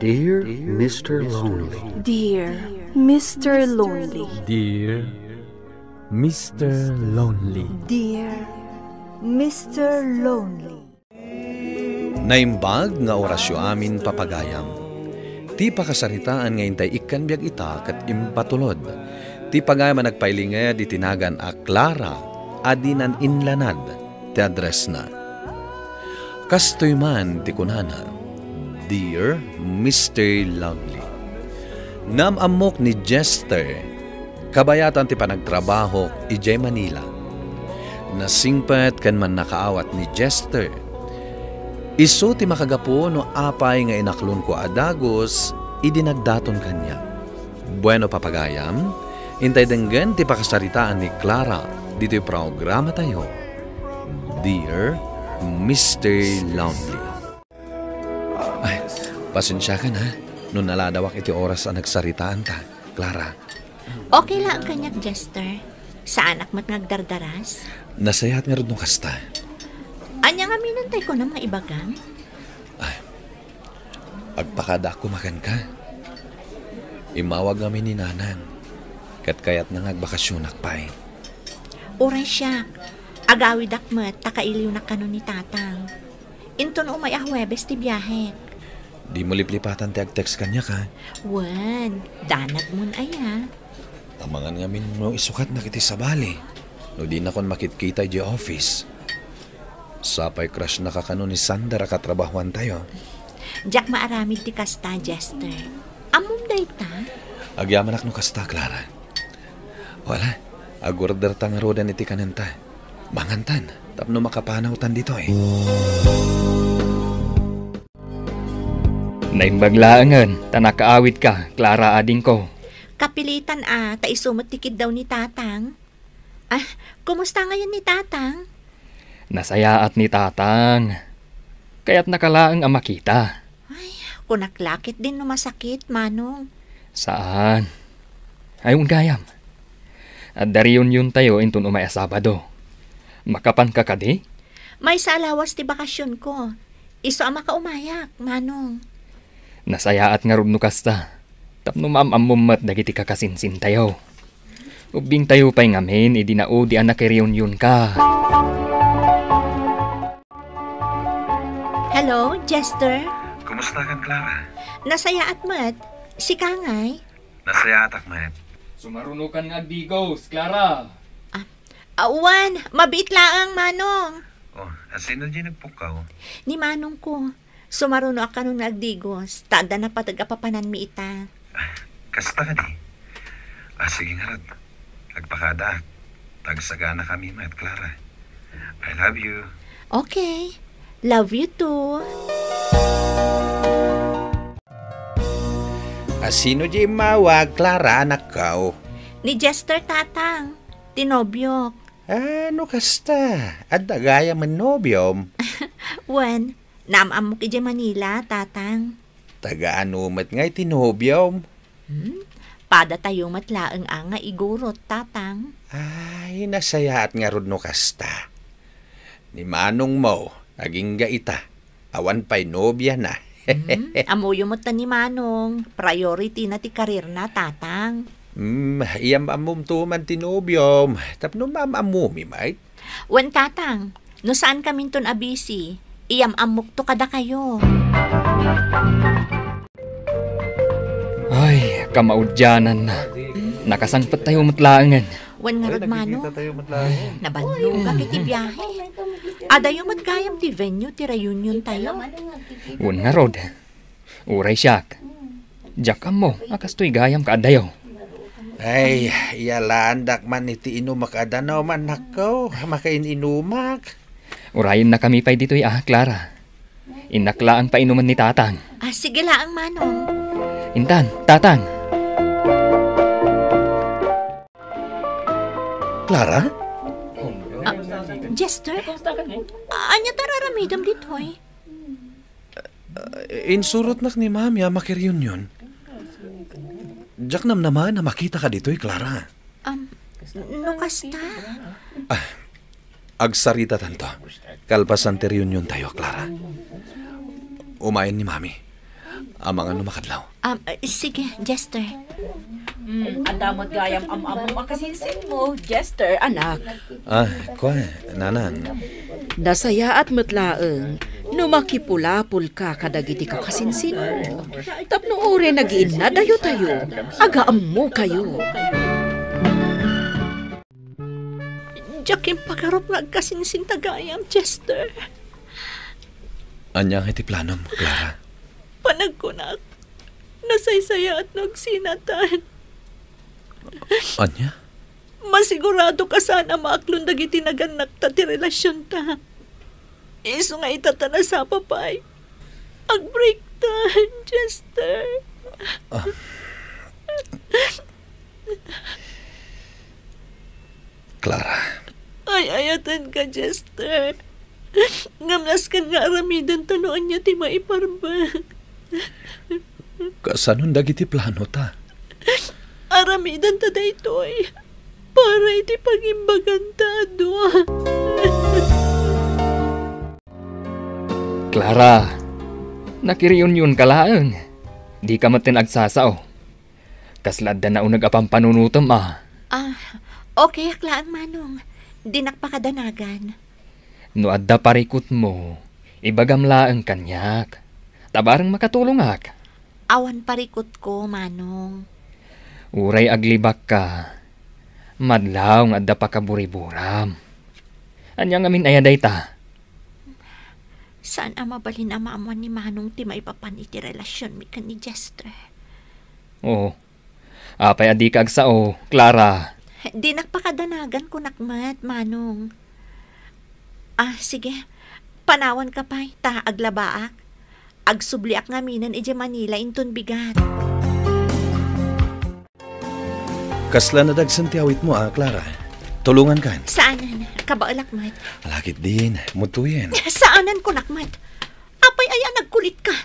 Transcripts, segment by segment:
Dear Mr. Lonely. Dear Mr. Lonely. Dear Mr. Lonely. Dear Mr. Lonely. Naimbag nga orasyo amin papagayam. Ti pakasaritaan nga intay ikan biag ita kat impatulod. Ti pagayam nagpailingay di tinagan a Clara adinan inlanad ti address na. Kastoy man ti kunana. Dear Mr. Lonely. Namamok ni Jester kabayatan ti panagtrabaho ijay Manila. Nasingpet kan man nakaawat ni Jester. Isu ti makagapo no apay nga inaklon ko adagos idinagdaton kanya. Bueno papagayam, intay denggen ti pakasaritaan ni Clara dito'y programa tayo. Dear Mr. Lonely. Ay, pasensya ka na. Nung naladawak iti oras ang nagsaritaan ka, Clara. Okay lang kanyak, Jester. Sa anak mo't ngagdardaras? Nasayat nga rin nung kasta. Anya nga minantay ko na mga ibagang? Ay, agpakada ko makan ka. Imawag kami ni Nanang. Kat kayat na ngagbakasyon akpay. Uray siya. Agawid akmat, takailiw na kanon ni Tatang. Inton umay Huwebes ti biyahe. Di mo liplipatan ti agtext kanya ka. Wan, danag mon aya. Amangan nga min no isukat na kiti sa bali. No di na kon makitkita di office. Sapay crush na kakano ni Sander katrabahuan tayo. Jack maaramid ti kasta, Jester. Amom day ta? Agyaman ak no kasta, Clara. Wala, agorder tang rodan iti kanenta. Mangantan, tapno makapanautan dito eh. Naimbaglaangan, tanakaawit ka, Clara ading ko. Kapilitan ta isumot tikid daw ni Tatang. Kumusta ngayon ni Tatang? Nasayaat ni Tatang. Kaya't nakalaang ang makita. Kunaklakit din no masakit, Manong. Saan? Ayong gayam. At dariyon yun tayo intun umaya Sabado. Makapan ka kadi? May salawas ti bakasyon ko. Iso ang makaumayak, Manong. Nasayaat nga rubno kasta. Tapno maamamumat dagiti kakasinsin tayo. Ubing tayo pa'y ngamin, idinao di anak reunion ka. Hello, Jester? Kumusta kan, Clara? Nasayaat mat. Si Kangay? Nasayaat akmat. Sumarunukan nga digos, Clara. Awan, mabit laang, Manong. Oh, sino di nagpukaw? Ni Manong ko. Sumaruno ka nung nagdigos. Tada na patagapapanan mi ita. Kasta ka di. Sige nga rin. Agpakada. Tagsagana kami, Mat Clara. I love you. Okay. Love you too. Sino di mawag, Clara, anak ka? Ni Jester Tatang. Tinobyok. Ano kasta? At dagaya man nobyom. Wan, namamok ije Manila, Tatang. Taga-ano mat nga'y tinobyom. Pada tayo matlaang nga igurot, Tatang. Ay, nasayaat nga rod no kasta. Ni Manong mo, naging gaita. Awan pa'y nobya na. Amuyo mo ta ni Manong. Priority na ti karir na, Tatang. Iyam amum to man tinobyom. Tapno mamamumi, mate. Wan, Tatang. No saan kami ton abisi? Iyam amok to kada kayo. Ay, kamaudyanan na. Nakasangpat tayo matlaangan. Wan nga rod, Manong. Nabanlo ka kiti biyahe. Adayo matgayam ti venue ti reunion tayo. Wan nga rod. Uray siyak. Jakam mo, akastoy gayam ka adayo. Ay, iyalandak man iti inumak adanaw man nakaw. Makain inumak. Urayin na kami pa'y dito'y Clara. Inaklaan pa inuman ni Tatang. Sige laang, Manong. Intan, Tatang. Clara? Jester? Anya tararamidam dito'y? Insurot nak ni Mami makireunion. Jak naman na makita ka dito'y, Clara. No kasta? Agsarita tanto. Kalpasan ti reunion tayo, Clara. Umayan ni Mami. Amang ano makadlaw. Sige, Jester. Andamot gayam am makasinsin mo, Jester, anak. Nanan. Nasaya at matlaeng, numakipulapul ka kadagiti kakasinsin mo. Tapno ore nagiin na dayo tayo, agaam mo kayo. Jakim pagarop nga kasinsin tagayam, Jester. Anya iti planom, Clara. Panagkunak, nasaysaya at nagsinatan. Anya? Masigurado ka sana maaklon dagiti naganak ta ti relasyon ta. Iso nga itatana sa papay. Ag-break ta, Jester. Clara. Ay, ayatan ka, Jester. Ngamlas ka nga aramidan tanoan niya ti maiparbag. Kasanon dagiti plano ta? Aramidan ta daytoy. Para iti pagimbagan ta, adwa. Clara, nakiriyon-yun ka lang. Di ka matin agsasao. Kaslad na unag apang panunutom Okay, aklaan manong. Dinakpakadanagan. No adda parikot mo, ibagamlaang kanyak. Tabarang makatulong ak. Awan parikot ko, manong. Uray aglibak ka. Madlaw nga adda pa kaburi-buram. Anyang amin ayaday ta. Saan ang mabalin ang maamuan ni manong ti maipapan iti relasyon mi kan ni Jester? Oo. Apay adi ka agsao, Clara. Dinakpakadanagan ko nakmat, manong. Sige. Panawan ka pa, ta aglabaak. Agsubliak nga minan ije Manila inton bigat. Kasla na dagsantiawit mo, Clara. Tulungan kan. Saanan? Kabaalak, mat. Alakit din, mutuyin. Saanan ko nakmat? Apay aya nagkulit ka.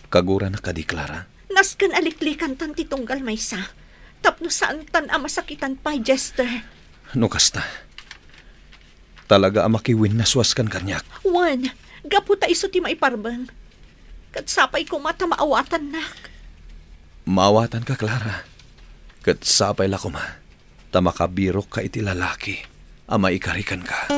Kagura na ka di, Clara. Naskan aliklikan tan titunggal maysa. Tapno saan tan amasakitan pa, Jester. No kasta. Talaga amakiwin na suwaskan kanyak. Juan, gaputa iso ti maiparbang. Katsapay ko mata maawatan nak. Maawatan ka, Clara. Katsapay la ko ma. Tamakabirok ka iti lalaki. Ama ikarikan ka.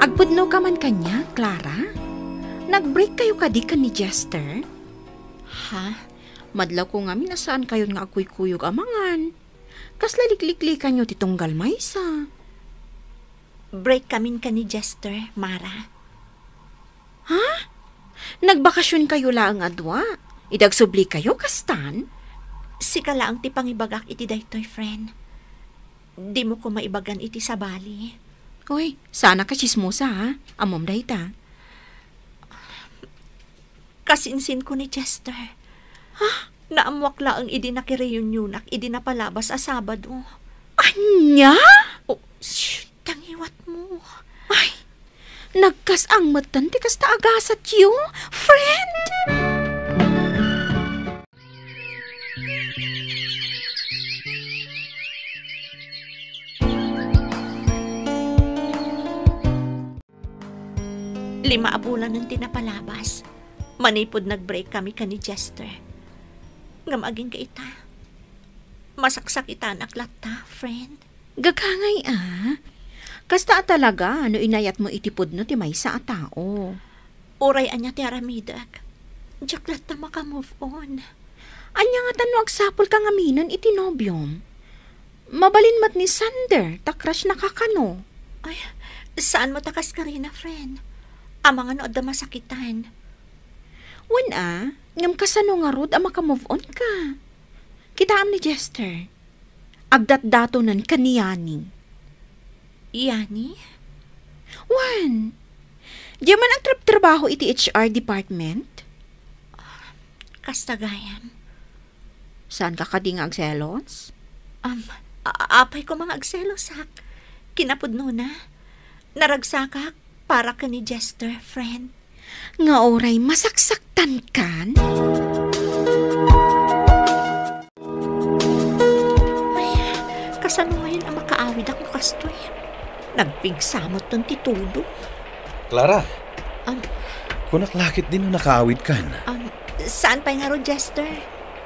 Agpudno ka man kanya, Clara? Nag-break kayo kadikan ni Jester? Ha? Madlaw ko nga minasaan kayo nga akuy-kuyog amangan. Kaslalikliklikan nyo titunggal maysa. Break kamin ka ni Jester, Mara. Ha? Nagbakasyon kayo lang adwa? Idagsubli kayo, kastan? Sika lang ti pangibagak iti daytoy, friend. Di mo ko maibagan iti sa bali. Uy, sana ka chismosa ha? Amom dayta. Kasinsin ko ni Jester. Ha? Naamwakla ang idi na kireuniunak, idi na palabas a Sabado. Anya? Tangiwat mo. Ay, nagkasang matan ti kasta agasat yu, friend! Lima abulan ng tinapalabas. Manipod nag-break kami ka ni Jester. Ngamaging ka ita. Masaksakitan aklat ta, friend. Gagangay Kasta talaga, ano inayat mo itipod no ti maysa a tao. Uray anya ti aramidak. Jaklat na maka-move on. Anya nga tanong agsapol kang aminon iti nobyom. Mabalin mat ni Sander, takras na kakano. Ay, saan mo takas ka rin na, friend? Amang ano da masakitan. Wan ngam kasano nga rod ang maka-move on ka. Kitaam ni Jester. Agdat-dato nan kaniyani. Yani? Wan. Di man ang trabaho iti HR department? Kastagayan. Saan ka kading agselos? Apay ko mga agselosak. Kinapudno na. Naragsakak para ka ni Jester, friend. Nga oray masaksaktan kan? Ay, kasano ngayon ang makaawid ako kastoy? Nagpigsamot ng titulo. Clara, Kunaklakit din na nakaawid kan. Saan pa nga ro, Jester?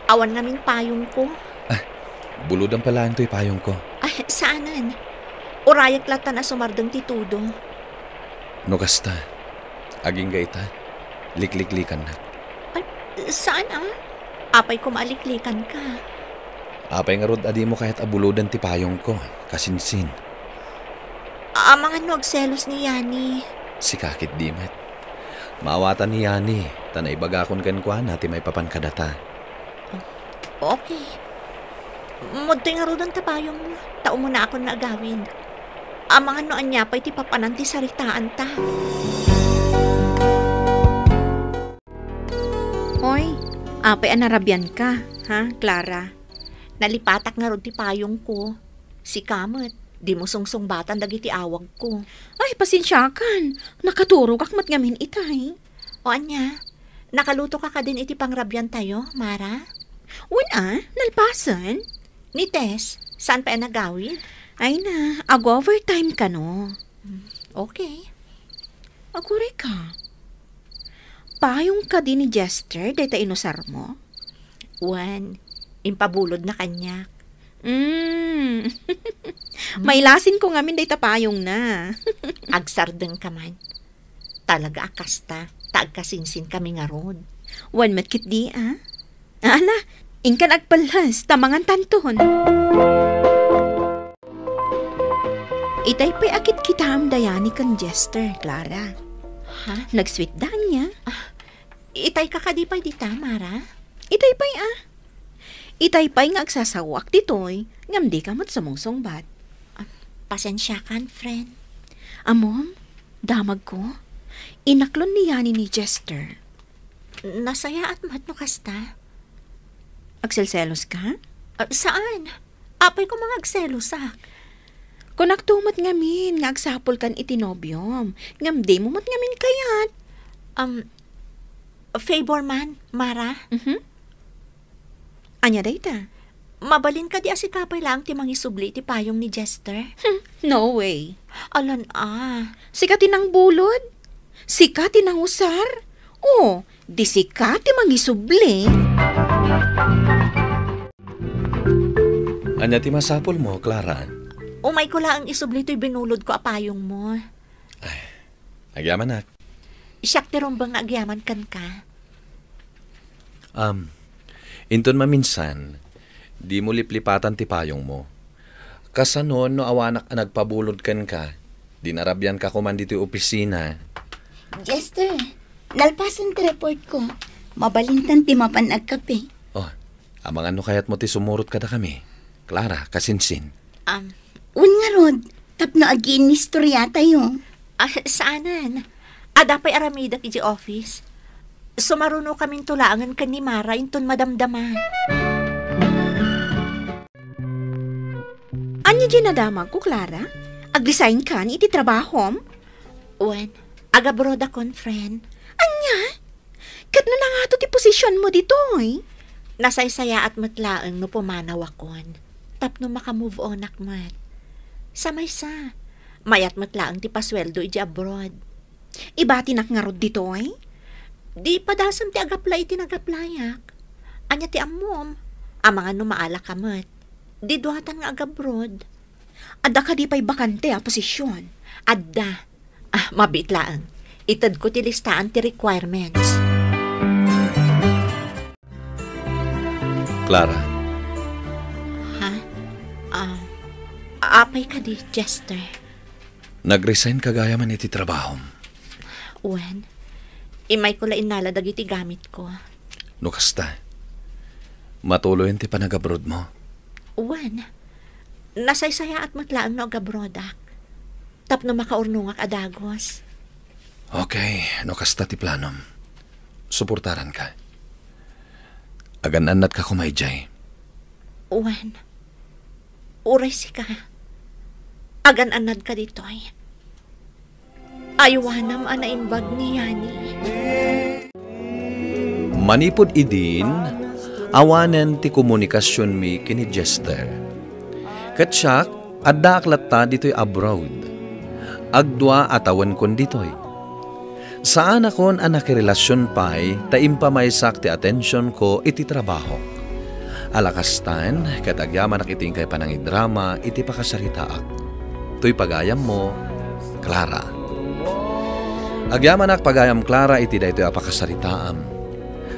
Awan namin payong ko. Buludan pala ang to'y payong ko. Saanan? Urayak lata na sumardang titudo. No kasta, aging gaita, likliklikan na. Saan Apay ko maaliklikan ka. Apay nga rod adi mo kahit abuludan ti payong ko, kasinsin. Mga nagselos ni Yani. Si kakit dimet. Maawatan ni Yani, tanay bagakon kan kwa nati may papankadata. Okay. Mudto nga rod ang tapayong mo. Tao mo na ako na agawin. Mga noan niya pa'y ti papananti saritaan ta. Hoy, apay anarabyan ka, ha, Clara? Nalipatak nga rod ti payong ko. Si Kamot, di mo sungsung-batan dagiti awag ko. Ay, pasensyakan. Nakaturog akmat ngamin itay. O anya, nakaluto ka din iti pangrabyan tayo, Mara? Nalpasan? Ni Tess, saan pa nagawid? Ay na, overtime ka no. Okay. Agure ka. Payong ka din ni Jester, dahita inusar mo? Impabulod na kanya. May lasin ko ngamin dahita payong na. Agsardeng ka man. Talaga akasta, taagkasinsin kami nga ron. Matkit di Ala, ingkan agpalas, tamangan tanton. Itay pa'y akit kita am dayani kan Jester, Clara. Ha? Nagsweet dan niya. Itay kakadipay dita, Mara? Itay pa'y Itay pa'y nga agsasawak ditoy, ngam di ka mat sumungsong bat. Pasensya kan, friend. Amom, damag ko. Inaklon ni Yani ni Jester. Nasaya at mat no kasta. Agselselos ka? Saan? Apay ko mga agselosak. Kung nagtumot ngamin, nga agsapol kan itinobyom. Ngam di mo mat ngamin kayat. Favor man, Mara? Anya dayta? Mabalin ka di asikapay lang ti mangisubli ti payong ni Jester? No way. Alan Sikati ng bulod? Sikati ng usar? Di sikati mangisubli. Anya ti masapol mo, Clara? Umay ko lang isubli to'y binulod ko apayong mo. Agyaman na. Siyak ti rumbang agyaman kan ka. Inton maminsan, di mo liplipatan ti payong mo. Kasanon no awanak nagpabulod kan ka, dinarabyan ka kuman dito opisina. Jester, nalpasan ti report ko. Mabalintan ti mapan agkape. Amangan no kayat mo ti sumurot kada kami. Clara, kasinsin. Nga rod, tapno agin ni istorya tayo. Saanan? Adapay aramida kiji office. Sumaruno kaming tulangan kan ni Mara inton madamdama. Anya di nadamag ko, Clara? Ag-resign ka ni iti trabahom? Agabroad akon, friend. Anya? Kat na nga to ti posisyon mo dito, Nasaysaya at matlaang no pumanaw akon. Tapno makamove on akmat. Samay sa. Mayat matlaang ti pasweldo iti abroad. Ibati nak nga rod dito, Di padasam ti agaplay ti nagaplayak. Anya ti amom. Amanga no maala kamat. Di duhatan nga agabroad. Adda ka di pa'y bakante posisyon. Adda. Mabitlaang. Itad ko ti listaan ti requirements. Clara. Apay ka di, Jester. Nag-resign kagaya man iti trabaho. Imay ko la inaladag iti gamit ko. No kasta. Matuloy ti panag-abroad mo. Nasaysaya at matlaang no agabrodak. Tapno makaurnungak adagos. Okay, no kasta ti planom. Suportaran ka. Agan-anat ka kumayjay. Uray si ka. Agan-anad ka ditoy. Aywanam anaimbag ni Yani. Manipod idin, awanen ti komunikasyon mi kini Jester. Katsyak, adda aklat ta dito'y abroad. Agdwa atawan kon dito'y. Saan akon anak relasyon pa'y taimpamaysak ti atensyon ko iti trabaho. Alakastan, kat agyaman iting kay panangidrama iti pakasaritaak. To'y pagayam mo, Clara. Agyaman pagayam Clara iti daytoy apakasaritaam.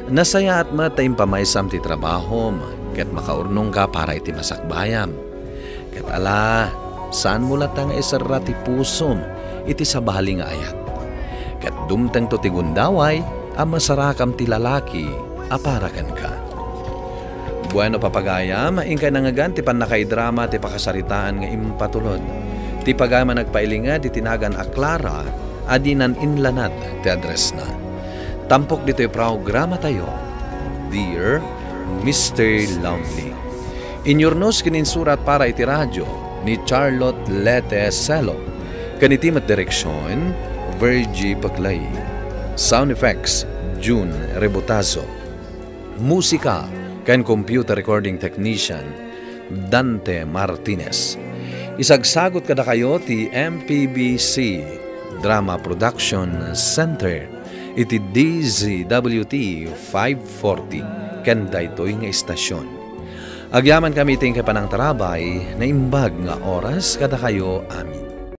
Nasaya at mataimpamaysam ti trabaho, kat makaurnong ka para iti masakbayam. Kat ala, saan mo latang isarra ti pusom iti sabali nga ayat. Kat dumteng to ti gundaway, ang masarakam ti lalaki, aparakan ka. Bueno papagayam, ingkay nangagan ti panakaidrama ti pakasaritaan nga impatulod. Ti pagayam nagpailinga ti tinagan a Clara, adinan inlanad ti address na. Tampok dito'y programa tayo, Dear Mr. Lonely. Inyornos kininsurat para iti radyo ni Charlotte Lete Selo. Kanitimat direksyon, Virgie Paclay. Sound effects, June Rebotazo. Musika, kan computer recording technician, Dante Martinez. Isagsagot kada kayo ti MPBC Drama Production Center iti DZWT 540 ken daytoy nga istasyon. Agyaman kami iting kapanang tarabay na imbag nga oras kada kayo amin.